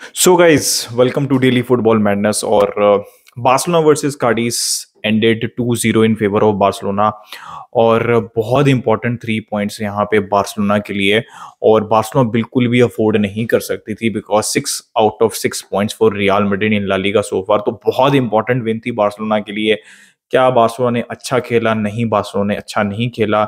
So guys, welcome to daily football madness. और Barcelona versus Cadiz ended 2-0 in favour of Barcelona. और बहुत important 3 points यहाँ पे Barcelona के लिए। और बार्सिलोना बिल्कुल भी अफोर्ड नहीं कर सकती थी, because 6 out of 6 points for Real Madrid in La Liga so far. तो बहुत इंपॉर्टेंट विन थी बार्सिलोना के लिए। क्या बार्सिलोना ने अच्छा खेला? नहीं, बार्सिलोना ने अच्छा नहीं खेला।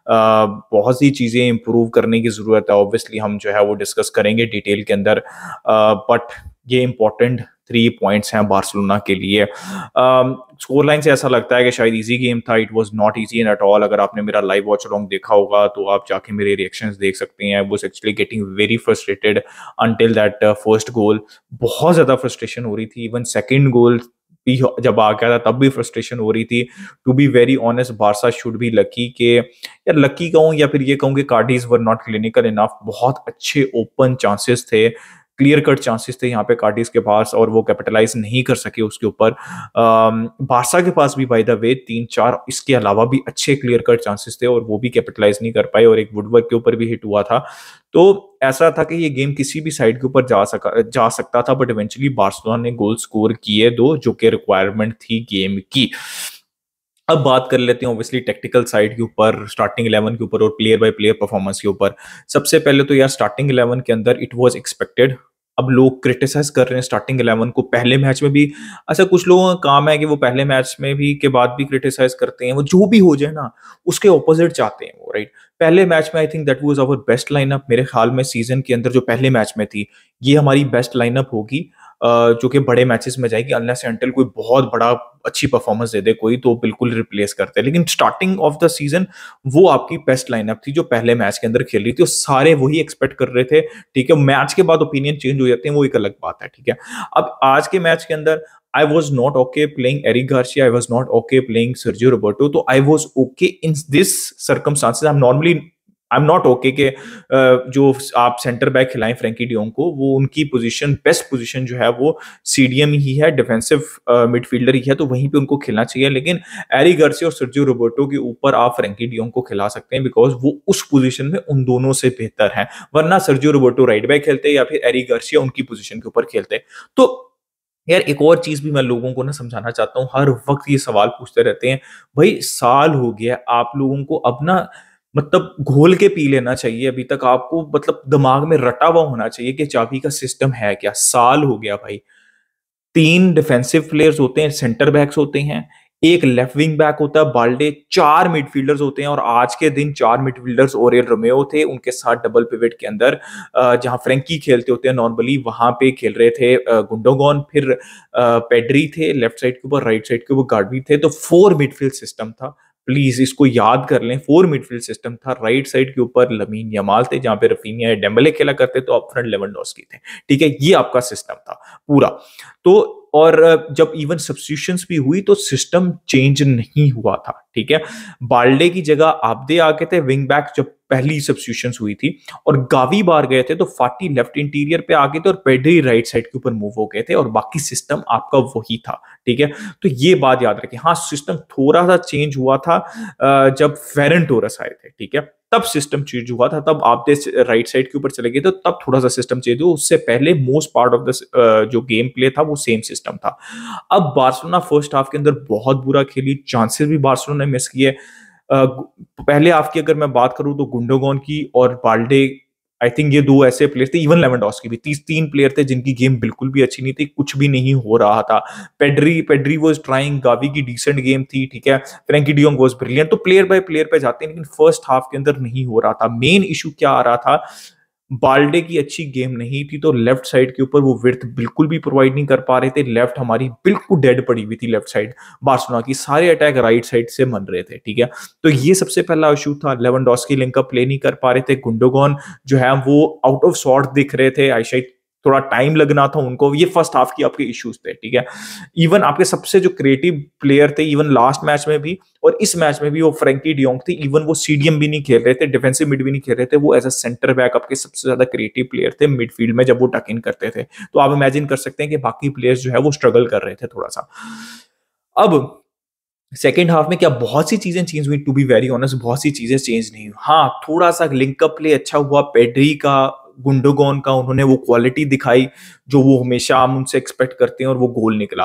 बहुत सी चीज़ें इंप्रूव करने की ज़रूरत है। ऑब्वियसली हम जो है वो डिस्कस करेंगे डिटेल के अंदर, बट ये इंपॉर्टेंट 3 पॉइंट्स हैं बार्सिलोना के लिए। स्कोर लाइन से ऐसा लगता है कि शायद इजी गेम था। It was not easy in at all. अगर आपने मेरा लाइव वॉच अलोंग देखा होगा तो आप जाके मेरे रिएक्शंस देख सकते हैं। I was actually getting very frustrated until that first goal. बहुत ज़्यादा फ्रस्ट्रेशन हो रही थी। इवन सेकेंड गोल भी जब आ गया था तब भी फ्रस्ट्रेशन हो रही थी। To be very honest, Barca should be lucky के, या लकी कहूँ या फिर ये कहूँ कि Cadiz were not clinical enough. बहुत अच्छे ओपन चांसेस थे, क्लियर कट चांसेस थे यहाँ पे कार्डिस के पास, और वो कैपिटलाइज नहीं कर सके उसके ऊपर। बारसा के पास भी बाय द वे 3-4 इसके अलावा भी अच्छे क्लियर कट चांसेस थे और वो भी कैपिटलाइज नहीं कर पाए, और एक वुडवर्क के ऊपर भी हिट हुआ था। तो ऐसा था कि ये गेम किसी भी साइड के ऊपर जा सकता था, बट इवेंचुअली बार्सिलोना ने गोल स्कोर किए दो, जो कि रिक्वायरमेंट थी गेम की। अब बात कर लेते हैं ऑब्वियसली टेक्टिकल साइड के ऊपर, स्टार्टिंग 11 के ऊपर और प्लेयर बाय प्लेयर परफॉर्मेंस के ऊपर। सबसे पहले तो यार स्टार्टिंग 11 के अंदर इट वाज एक्सपेक्टेड। अब लोग क्रिटिसाइज कर रहे हैं स्टार्टिंग 11 को पहले मैच में भी। अच्छा, कुछ लोगों का काम है कि वो पहले मैच में भी के बाद भी क्रिटिसाइज करते हैं। वो जो भी हो जाए ना, उसके ऑपोजिट चाहते हैं वो, राइट। पहले मैच में I think that was our best lineup. मेरे ख्याल में सीजन के अंदर जो पहले मैच में थी, ये हमारी बेस्ट लाइनअप होगी, जो कि बड़े मैचेस में जाएगी। अनलेस एंटिल कोई बहुत बड़ा अच्छी परफॉर्मेंस दे दे कोई, तो बिल्कुल रिप्लेस करते हैं। लेकिन स्टार्टिंग ऑफ द सीजन वो आपकी बेस्ट लाइनअप थी जो पहले मैच के अंदर खेल रही थी, और सारे वही एक्सपेक्ट कर रहे थे। ठीक है, मैच के बाद ओपिनियन चेंज हो जाते हैं, वो एक अलग बात है। ठीक है, अब आज के मैच के अंदर I was not okay playing Eric Garcia, I was not okay playing Sergio Roberto. तो I was okay in this circumstances. I am not okay के जो आप सेंटर बैक खिलाएं फ्रैंकी डियोंग को, वो उनकी पोजीशन, बेस्ट पोजीशन जो है वो सीडीएम ही है, डिफेंसिव मिडफील्डर ही है, तो वहीं पे उनको खेलना चाहिए। लेकिन एरिक गार्सिया और सर्जियो रोबर्टो के ऊपर आप फ्रैंकी डियोंग को खिला सकते हैं, बिकॉज वो उस पोजीशन में उन दोनों से बेहतर है। वरना सर्जियो रोबर्टो राइट बैक खेलते या फिर एरिक गार्सिया उनकी पोजीशन के ऊपर खेलते। तो यार एक और चीज भी मैं लोगों को ना समझाना चाहता हूँ। हर वक्त ये सवाल पूछते रहते हैं, भाई साल हो गया आप लोगों को, अब ना मतलब घोल के पी लेना चाहिए। अभी तक आपको मतलब दिमाग में रटा हुआ होना चाहिए कि चाबी का सिस्टम है क्या। साल हो गया भाई। 3 डिफेंसिव प्लेयर्स होते हैं, सेंटर बैक्स होते हैं, एक लेफ्ट विंग बैक होता है बाल्डे, 4 मिडफील्डर्स होते हैं। और आज के दिन 4 मिडफील्डर्स ओरियल रोमेओ थे, उनके साथ डबल पिवट के अंदर जहां फ्रेंकी खेलते होते हैं नॉर्मली, वहां पे खेल रहे थे गुंडोगॉन, फिर पेड्री थे लेफ्ट साइड के ऊपर, राइट साइड के ऊपर गार्डवी थे। तो 4 मिडफील्ड सिस्टम था। प्लीज इसको याद कर लें, 4 मिडफील्ड सिस्टम था। राइट साइड के ऊपर लमीन यमाल थे, जहां पे रफीनिया या डेम्बले खेला करते, तो अप फ्रंट लेवेंडोस्की थे। ठीक है, ये आपका सिस्टम था पूरा। तो और जब इवन सब्स्टिट्यूशंस भी हुई तो सिस्टम चेंज नहीं हुआ था। ठीक है, बाल्डे की जगह आब्दे आ गए थे विंग बैक जब पहली सब्स्टिट्यूशंस हुई थी, और गावी बाहर गए थे, तो फाटी लेफ्ट इंटीरियर पे आ गए थे, और पेड्री राइट साइड के ऊपर मूव हो गए थे, और बाकी सिस्टम आपका वही था। ठीक है, तो ये बात याद रखें। हाँ, सिस्टम थोड़ा सा चेंज हुआ था जब फेरन टोरस आए थे। ठीक है, तब सिस्टम चेंज हुआ था, तब आप राइट साइड के ऊपर चले गए, तो तब थोड़ा सा सिस्टम चेंज हुआ। उससे पहले मोस्ट पार्ट ऑफ द जो गेम प्ले था वो सेम सिस्टम था। अब बार्सिलोना फर्स्ट हाफ के अंदर बहुत बुरा खेली, चांसेस भी बार्सिलोना ने मिस किए। पहले हाफ की अगर मैं बात करूं तो गुंडोगॉन की और बाल्डे, आई थिंक ये दो ऐसे प्लेयर थे, इवन लेवेंडोस्की भी, 3 प्लेयर थे जिनकी गेम बिल्कुल भी अच्छी नहीं थी, कुछ भी नहीं हो रहा था। पेड्री वाज ट्राइंग, गावी की डिसेंट गेम थी। ठीक है, फ्रैंकी डियोंग वाज ब्रिलियंट। तो प्लेयर बाय प्लेयर पे जाते हैं, लेकिन फर्स्ट हाफ के अंदर नहीं हो रहा था। मेन इशू क्या आ रहा था, बाल्डे की अच्छी गेम नहीं थी, तो लेफ्ट साइड के ऊपर वो विड्थ बिल्कुल भी प्रोवाइड नहीं कर पा रहे थे। लेफ्ट हमारी बिल्कुल डेड पड़ी हुई थी, लेफ्ट साइड बार्सिलोना की, सारे अटैक राइट साइड से बन रहे थे। ठीक है, तो ये सबसे पहला इशू था। लेवेंडोस्की लिंकअप प्ले नहीं कर पा रहे थे, गुंडोगॉन जो है वो आउट ऑफ सॉर्ट दिख रहे थे, आई थोड़ा टाइम लगना था उनको। ये फर्स्ट हाफ की आपके इश्यूज थे। ठीक है, इवन आपके सबसे जो क्रिएटिव प्लेयर थे, इवन लास्ट मैच में भी और इस मैच में भी, वो फ्रैंकी डियोंग थी। इवन वो सीडीएम भी नहीं खेल रहे थे, डिफेंसिव मिड भी नहीं खेल रहे थे, वो एज अ सेंटर बैक आपके सबसे ज्यादा क्रिएटिव प्लेयर थे मिडफील्ड में जब वो टक इन करते थे। तो आप इमेजिन कर सकते हैं कि बाकी प्लेयर्स जो है वो स्ट्रगल कर रहे थे थोड़ा सा। अब सेकेंड हाफ में क्या बहुत सी चीजें चेंज हुई? टू बी वेरी ऑनेस्ट, बहुत सी चीजें चेंज नहीं हुई। हाँ, थोड़ा सा लिंकअप प्ले अच्छा हुआ पेड्री का, गुंडोगॉन का उन्होंने वो क्वालिटी दिखाई जो वो हमेशा हम उनसे एक्सपेक्ट करते हैं और वो गोल निकला।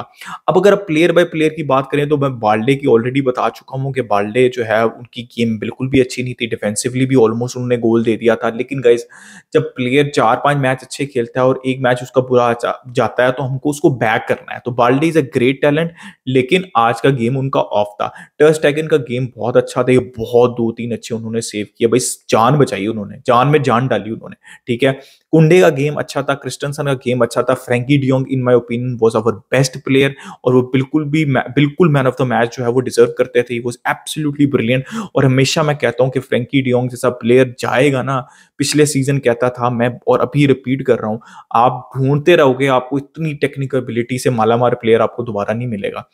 अब अगर आप प्लेयर बाय प्लेयर की बात करें तो मैं बाल्डे की ऑलरेडी बता चुका हूँ कि बाल्डे जो है उनकी गेम बिल्कुल भी अच्छी नहीं थी, डिफेंसिवली भी ऑलमोस्ट उन्होंने गोल दे दिया था। लेकिन गाइस जब प्लेयर 4-5 मैच अच्छे खेलता है और एक मैच उसका बुरा जाता है तो हमको उसको बैक करना है। तो Balde is a great talent, लेकिन आज का गेम उनका ऑफ था। टर स्टेगन का गेम बहुत अच्छा था, ये बहुत 2-3 अच्छे उन्होंने सेव किया भाई, जान बचाई उन्होंने, जान में जान डाली उन्होंने, ठीक है। कुंडे का गेम अच्छा था, क्रिस्टनसन का गेम अच्छा था, Frenkie de Jong in my opinion was our best player और वो बिल्कुल मैन ऑफ द मैच जो है वो डिजर्व करते थे। He was absolutely brilliant. और हमेशा मैं कहता हूं कि फ्रैंकी डियोंग जैसा प्लेयर जाएगा ना, पिछले सीजन कहता था मैं और अभी रिपीट कर रहा हूं, आप ढूंढते रहोगे, आपको इतनी टेक्निकल एबिलिटी से मालामाल प्लेयर आपको दोबारा नहीं मिलेगा।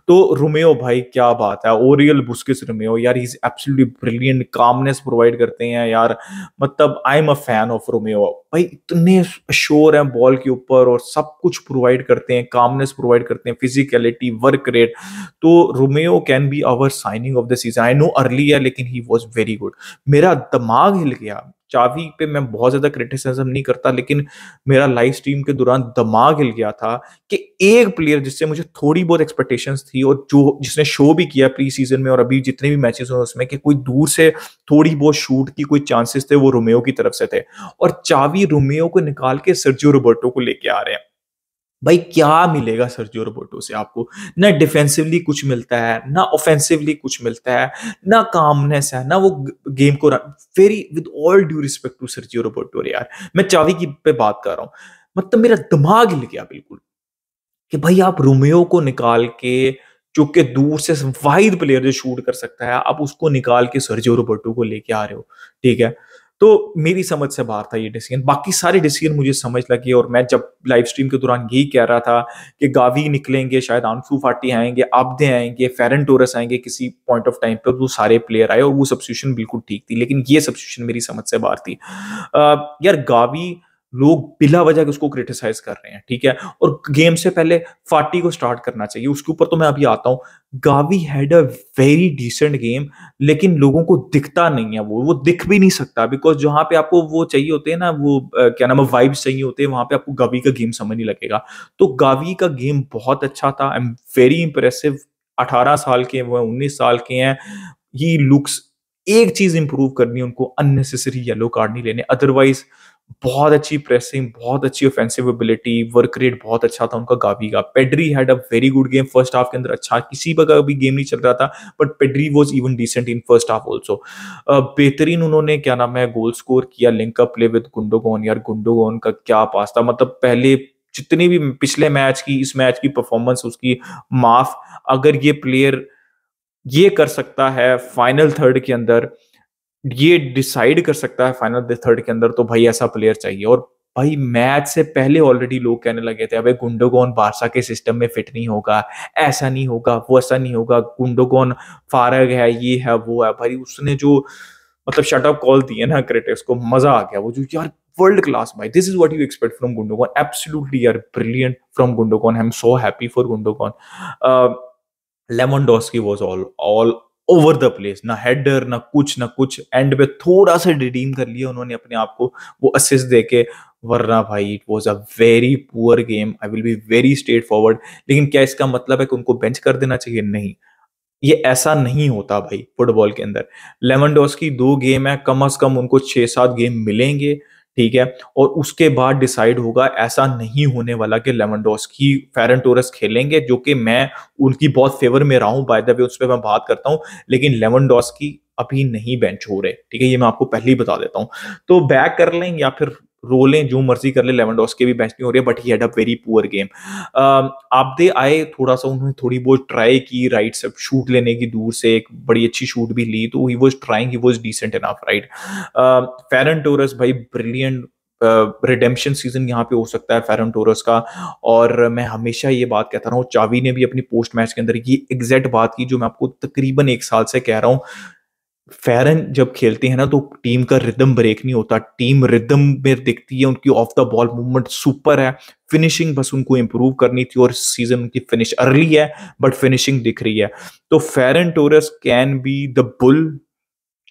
तो रोमेओ भाई क्या बात है, ओरियल बुस्केट्स रोमेओ यार, he is absolutely brilliant, calmness provide करते हैं यार, मतलब I am a fan of Romeo भाई, इतने श्योर हैं बॉल के ऊपर और सब कुछ प्रोवाइड करते हैं, कामनेस प्रोवाइड करते हैं, फिजिकलिटी, वर्क रेट। तो Romeo can be our signing of the season. I know early है लेकिन ही वाज वेरी गुड। मेरा दिमाग हिल गया। चावी पे मैं बहुत ज्यादा क्रिटिसिज्म नहीं करता, लेकिन मेरा लाइव स्ट्रीम के दौरान दिमाग हिल गया था कि एक प्लेयर जिससे मुझे थोड़ी बहुत एक्सपेक्टेशंस थी और जो जिसने शो भी किया प्री सीजन में और अभी जितने भी मैचेस हुए उसमें कि कोई दूर से थोड़ी बहुत शूट की कोई चांसेस थे, वो रोमेओ की तरफ से थे। और चावी रोमेओ को निकाल के सर्जियो रोबर्टो को लेके आ रहे हैं। भाई क्या मिलेगा सर्जियो रोबर्टो से आपको? ना डिफेंसिवली कुछ मिलता है, ना ऑफेंसिवली कुछ मिलता है, ना कामनेस है, ना वो गेम को very with all due respect to Sergio Roberto यार, मैं चावी की पे बात कर रहा हूं। मतलब मेरा दिमाग हिल गया बिल्कुल कि भाई आप रोमेओ को निकाल के, जो कि दूर से वाहिद प्लेयर जो शूट कर सकता है, आप उसको निकाल के सर्जियो रोबर्टो को लेके आ रहे हो, ठीक है। तो मेरी समझ से बाहर था ये डिसीजन। बाकी सारे डिसीजन मुझे समझ लगे और मैं जब लाइव स्ट्रीम के दौरान यही कह रहा था कि गावी निकलेंगे, शायद आंसू फाटी आएंगे, आब्दे आएंगे, फेरन टोरस आएंगे किसी पॉइंट ऑफ टाइम पर, वो सारे प्लेयर आए और वो सब्स्टिट्यूशन बिल्कुल ठीक थी। लेकिन ये सब्स्टिट्यूशन मेरी समझ से बाहर थी। यार गावी, लोग बिला वजह उसको क्रिटिसाइज कर रहे हैं, ठीक है, और गेम से पहले फाटी को स्टार्ट करना चाहिए, उसके ऊपर तो मैं अभी आता हूं। Gavi had a very decent game, लेकिन लोगों को दिखता नहीं है, वो दिख भी नहीं सकता, बिकॉज जहां पे आपको वो चाहिए होते हैं ना, वो क्या नाम है, वाइब्स चाहिए होते हैं, वहां पे आपको गावी का गेम समझ नहीं लगेगा। तो गावी का गेम बहुत अच्छा था, आई एम वेरी इंप्रेसिव। 18 साल के, वो 19 साल के हैं, ही लुक्स, एक चीज इंप्रूव करनी है उनको, अननेसेसरी येलो कार्ड नहीं लेने, अदरवाइज बहुत अच्छी प्रेसिंग, बहुत अच्छी ऑफेंसिव एबिलिटी, वर्क रेट बहुत अच्छा था उनका गावी का। Pedri had a very good game first half के अंदर, अच्छा किसी का भी गेम नहीं चल रहा था, but Pedri was even decent in first half also. बेहतरीन उन्होंने क्या नाम है गोल स्कोर किया, link up play with Gundogan. यार गुंडोगॉन का क्या पास था, मतलब पहले जितनी भी पिछले मैच की, इस मैच की परफॉर्मेंस उसकी माफ। अगर ये प्लेयर ये कर सकता है फाइनल थर्ड के अंदर, ये डिसाइड कर सकता है फाइनल थर्ड के अंदर, तो भाई ऐसा प्लेयर चाहिए। और भाई मैच से पहले ऑलरेडी लोग कहने लगे थे अबे गुंडोगॉन बारसा के सिस्टम में फिट नहीं होगा, ऐसा नहीं होगा, वो ऐसा नहीं होगा, गुंडोगॉन फारग है, ये है वो है। भाई उसने जो मतलब शटअप कॉल दिए ना क्रिटिक्स को, मजा आ गया। वो जो यार वर्ल्ड क्लास भाई, this is what you expect from Gundogan, absolutely यार brilliant from Gundogan. I am so happy for Gundogan. Lewandowski was all over the place, ना हेडर ना कुछ, एंड में थोड़ा सा रिडीम कर लिया उन्होंने अपने आप को वो असिस्ट देके, वरना भाई it was a very poor game. I will be very straight forward. लेकिन क्या इसका मतलब है कि उनको बेंच कर देना चाहिए? नहीं, ये ऐसा नहीं होता भाई फुटबॉल के अंदर। लेवेंडोस्की 2 गेम है, कम से कम उनको 6-7 गेम मिलेंगे, ठीक है, और उसके बाद डिसाइड होगा। ऐसा नहीं होने वाला कि लेवेंडोस्की फेरन टोरस खेलेंगे, जो कि मैं उनकी बहुत फेवर में रहा हूं, बाय द वे उस पर मैं बात करता हूं, लेकिन लेवेंडोस्की अभी नहीं बेंच हो रहे, ठीक है, ये मैं आपको पहले ही बता देता हूं। तो बैक कर लें या फिर रो लें, जो मर्जी कर ले, लेवेंडोस्की भी बेंच नहीं हो रहे, but he had a very poor game. Abde आए, थोड़ा सा उन्होंने थोड़ी बहुत ट्राई की, राइट से शूट लेने की, दूर से एक बड़ी अच्छी शूट भी ली, तो he was trying, he was decent enough, right. Ferran Torres भाई ब्रिलियंट, रिडेम्पशन सीजन यहाँ पे हो सकता है फेरन टोरस का। और मैं हमेशा ये बात कहता रहा हूँ, चावी ने भी अपनी पोस्ट मैच के अंदर ये एग्जैक्ट बात की जो मैं आपको तकरीबन 1 साल से कह रहा हूँ। फेरन जब खेलते हैं ना तो टीम का रिदम ब्रेक नहीं होता, टीम रिदम में दिखती है, उनकी off the ball movement super है, फिनिशिंग बस उनको इंप्रूव करनी थी, और सीजन उनकी फिनिश अर्ली है बट फिनिशिंग दिख रही है। तो Ferran Torres can be the bull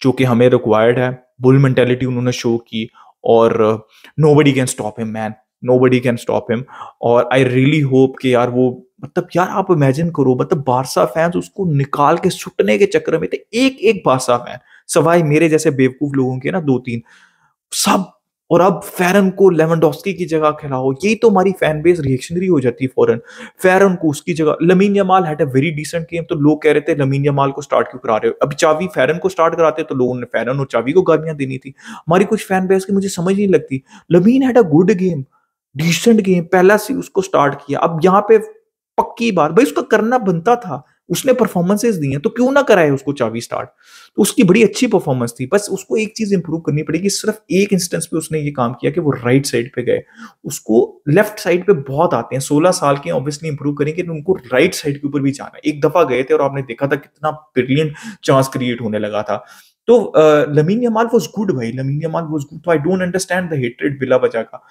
जो कि हमें रिक्वायर्ड है, बुल मेंटेलिटी उन्होंने शो की। और nobody can stop him man, nobody can stop him. और आई रियली होप कि यार वो, मतलब यार आप इमेजिन करो, मतलब बारसा फैंस उसको निकाल के सुटने के चक्कर में थे, एक एक बारसा फैन, सवाई मेरे जैसे बेवकूफ लोगों के ना दो तीन, सब। और अब फेरन को लेवेंडोस्की की जगह खिलाओ, यही तो हमारी फैन बेस रिएक्शनरी हो जाती है फौरन। फेरन को उसकी जगह, Lamine Yamal had a very decent game, तो लोग कह रहे थे लमीन यमाल को स्टार्ट क्यों करा रहे हो, अभी चावी फेरन को स्टार्ट कराते तो लोगों ने फेरन और चावी को गालियां देनी थी। हमारी कुछ फैन बेस की मुझे समझ नहीं लगती। Lamine had a good game, decent game, पहला से उसको स्टार्ट किया। अब यहाँ पे पक्की बात भाई, उसका करना बनता था, उसने परफॉर्मेंसेज दी हैं, तो क्यों ना कराए उसको चाबी स्टार्ट। तो उसकी बड़ी अच्छी परफॉर्मेंस थी, बस उसको एक चीज इंप्रूव करनी पड़ेगी। सिर्फ एक इंस्टेंस पे उसने ये काम किया कि वो राइट साइड पे गए, उसको लेफ्ट साइड पे बहुत आते हैं, 16 साल के ऑब्वियसली इंप्रूव करेंगे, तो उनको राइट साइड के ऊपर भी जाना है। एक दफा गए थे और आपने देखा था कितना ब्रिलियंट चांस क्रिएट होने लगा था। तो लमीन यमाल वाज गुड भाई, लमीन यमाल वाज गुड, तो I don't understand the hatred बिला वजह का।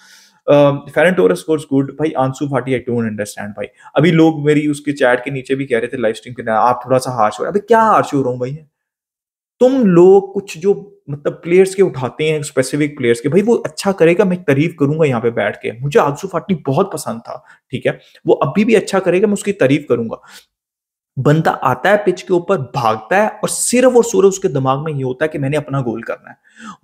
फेरन टोरेस वाज गुड भाई, आंसू फाटी आई डोंट अंडरस्टैंड भाई। अभी लोग मेरी उसके चैट के नीचे भी कह रहे थे लाइव स्ट्रीम के, आप थोड़ा सा हार्श हो रहे, अबे क्या हार्श हो रहा हूँ भाई। तुम लोग कुछ जो मतलब प्लेयर्स के उठाते हैं, स्पेसिफिक प्लेयर्स के, भाई वो अच्छा करेगा मैं तारीफ करूंगा यहाँ पे बैठ के, मुझे आंसू फाटी बहुत पसंद था, ठीक है, वो अभी भी अच्छा करेगा, मैं उसकी तारीफ करूंगा। बंदा आता है पिच के ऊपर, भागता है, और सिर्फ और सिर्फ उसके दिमाग में ये होता है कि मैंने अपना गोल करना है।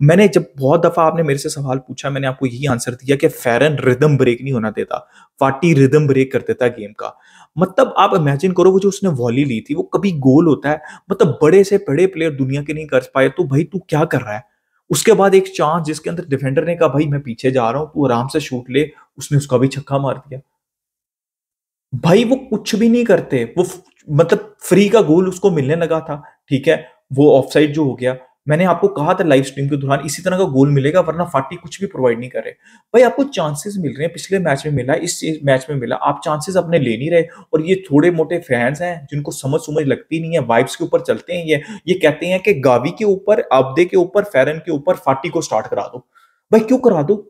मैंने जब बहुत दफा आपने मेरे से सवाल पूछा, मैंने आपको यही आंसर दिया कि फेरन रिदम ब्रेक नहीं होना देता, फाटी रिदम ब्रेक कर देता गेम का। मतलब आप इमेजिन करो, वो जो उसने वॉली ली थी वो कभी गोल होता है, मतलब बड़े से बड़े प्लेयर दुनिया के नहीं कर पाए, तो भाई तू क्या कर रहा है। उसके बाद एक चांस जिसके अंदर डिफेंडर ने कहा भाई मैं पीछे जा रहा हूं, तू आराम से शूट ले, उसने उसका भी छक्का मार दिया। भाई वो कुछ भी नहीं करते, वो मतलब फ्री का गोल उसको मिलने लगा था, ठीक है, वो ऑफसाइड जो हो गया, मैंने आपको कहा था लाइव स्ट्रीम के दौरान इसी तरह का गोल मिलेगा, वरना फाटी कुछ भी प्रोवाइड नहीं कर रहे। भाई आपको चांसेस मिल रहे हैं, पिछले मैच में मिला, इस मैच में मिला, आप चांसेस अपने ले नहीं रहे। और ये थोड़े मोटे फैंस हैं जिनको समझ समझ लगती नहीं है, वाइब्स के ऊपर चलते हैं, ये कहते हैं कि गावी के ऊपर, आबदे के ऊपर, फेरन के ऊपर फाटी को स्टार्ट करा दो। भाई क्यों करा दो,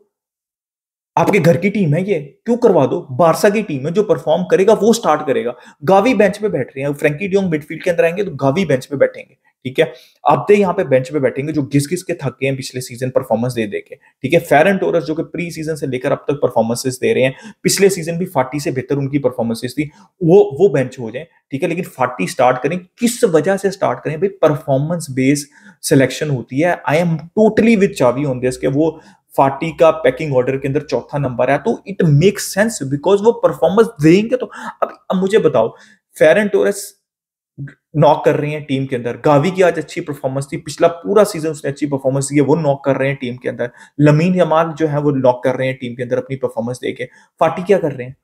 आपके घर की टीम है ये, क्यों करवा दो। बारसा की टीम है, जो परफॉर्म करेगा वो स्टार्ट करेगा। गावी बेंच पे बैठ रहे हैं, फ्रैंकी डियोंग मिडफील्ड के अंदर आएंगे तो गावी बेंच पे बैठेंगे, ठीक है। अब दे यहाँ पे बेंच पे बैठेंगे, जो घिस घिस के थक गए हैं पिछले सीजन परफॉर्मेंस दे के, ठीक है। फेरन टोरस जो कि प्री सीजन से लेकर अब तक परफॉर्मेंसेस दे रहे हैं, पिछले सीजन भी फाटी से बेहतर उनकी परफॉर्मेंसेस थी, वो बेंच हो जाए, ठीक है। लेकिन फाटी स्टार्ट करें, किस वजह से स्टार्ट करें भाई, परफॉर्मेंस बेस्ड सिलेक्शन होती है। आई एम टोटली विद चावी ऑन दिस, वो फाटी का पैकिंग ऑर्डर के अंदर चौथा नंबर है, तो इट मेक्स सेंस बिकॉज वो परफॉर्मेंस देंगे। तो अब मुझे बताओ, फेरन टोरेस नॉक कर रही हैं टीम के अंदर, गावी की आज अच्छी परफॉर्मेंस थी, पिछला पूरा सीजन उसने अच्छी परफॉर्मेंस दी है, वो नॉक कर रहे हैं टीम के अंदर। लमीन यमाल जो है वो नॉक कर रहे हैं टीम के अंदर अपनी परफॉर्मेंस देके। फाटी क्या कर रहे हैं,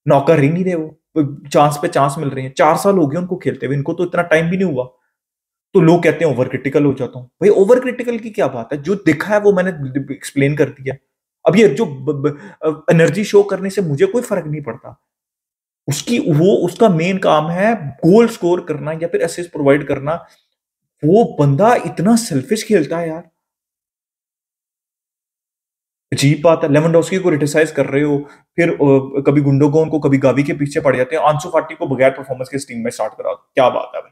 नॉक कर ही नहीं रहे, वो चांस पे चांस मिल रही है। 4 साल हो गए उनको खेलते हुए, इनको तो इतना टाइम भी नहीं हुआ। तो लोग कहते हैं ओवर क्रिटिकल हो जाता हूं, भाई ओवर क्रिटिकल की क्या बात है, जो दिखा है वो मैंने एक्सप्लेन कर दिया। अब ये जो एनर्जी शो करने से मुझे कोई फर्क नहीं पड़ता, उसका मेन काम है गोल स्कोर करना या फिर असिस्ट प्रोवाइड करना। वो बंदा इतना सेल्फिश खेलता है यार, अजीब बात है। लेवेंडोस्की को क्रिटिसाइज कर रहे हो, फिर कभी गुंडोगोन को, कभी गावी के पीछे पड़ जाते हैं, आंसू फाटी को बगैर परफॉर्मेंस के टीम में स्टार्ट करा दो, क्या बात है भाई।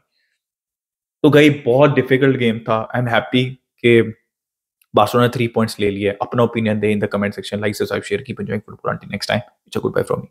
तो गई बहुत डिफिकल्ट गेम था, आई एम हैप्पी कि बार्सिलोना ने 3 पॉइंट्स ले लिए। अपना ओपिनियन दे in the comment section, like subscribe share, keep enjoying football, until next time, goodbye from me.